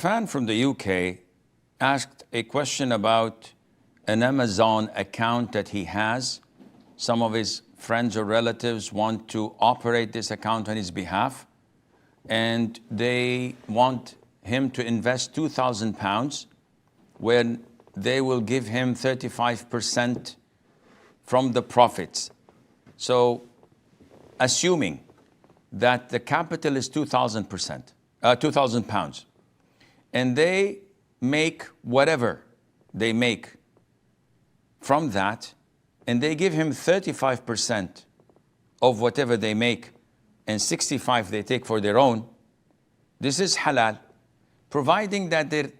fan from the UK asked a question about an Amazon account that he has. Some of his friends or relatives want to operate this account on his behalf, and they want him to invest £2,000 when they will give him 35% from the profits. So assuming that the capital is £2,000, and they make whatever they make from that, and they give him 35% of whatever they make, and 65% they take for their own, this is halal, providing that there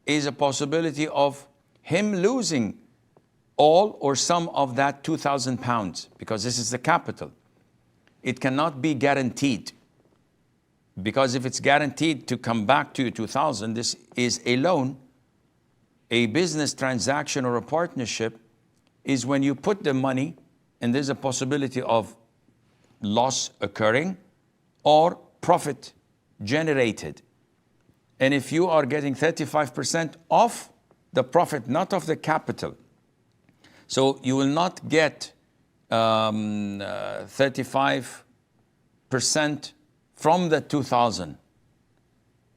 is a possibility of him losing all or some of that £2,000, because this is the capital. It cannot be guaranteed, because if it's guaranteed to come back to you 2,000, this is a loan. A business transaction or a partnership is when you put the money and there's a possibility of loss occurring or profit generated. And if you are getting 35% of the profit, not of the capital, so you will not get 35% from the 2,000.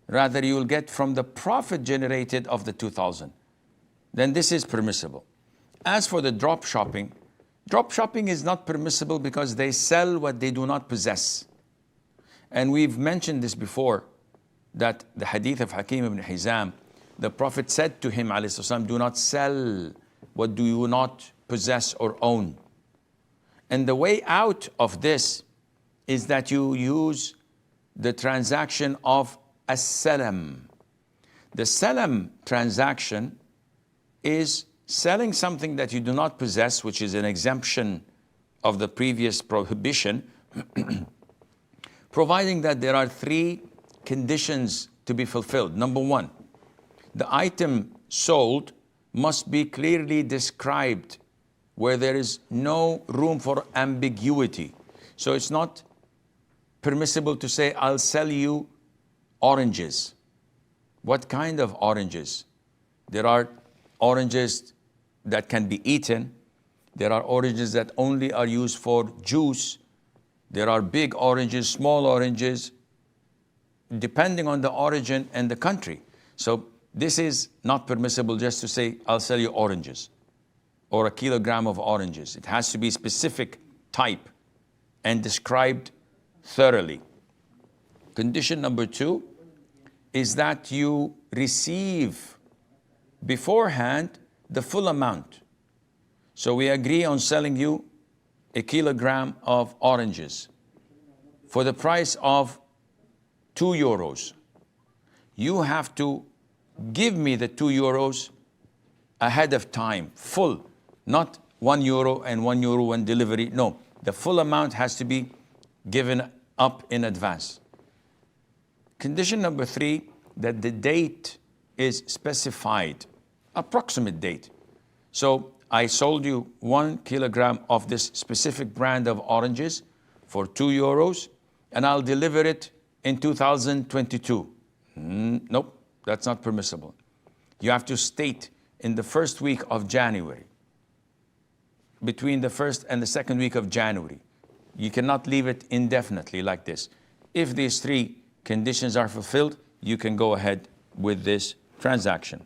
Rather, you will get from the profit generated of the 2,000. Then this is permissible. As for the drop shopping is not permissible because they sell what they do not possess. And we've mentioned this before, that the hadith of Hakeem ibn Hizam, the Prophet said to him, alayhi salam, do not sell what do you not possess or own. And the way out of this is that you use the transaction of as-salam. The salam transaction is selling something that you do not possess, which is an exemption of the previous prohibition, providing that there are three conditions to be fulfilled. Number one, the item sold must be clearly described, where there is no room for ambiguity. So it's not permissible to say, I'll sell you oranges. What kind of oranges? There are oranges that can be eaten. There are oranges that only are used for juice. There are big oranges, small oranges, depending on the origin and the country. So this is not permissible just to say, I'll sell you oranges or a kilogram of oranges. It has to be specific type and described thoroughly. Condition number two is that you receive beforehand the full amount. So we agree on selling you a kilogram of oranges for the price of €2. You have to give me the €2 ahead of time, full, not €1 and €1 when delivery. No, the full amount has to be given up in advance. Condition number three, that the date is specified, approximate date. So I sold you 1 kilogram of this specific brand of oranges for €2, and I'll deliver it in 2022. Nope, that's not permissible. You have to state in the first week of January, between the first and the second week of January. You cannot leave it indefinitely like this. If these three conditions are fulfilled, you can go ahead with this transaction.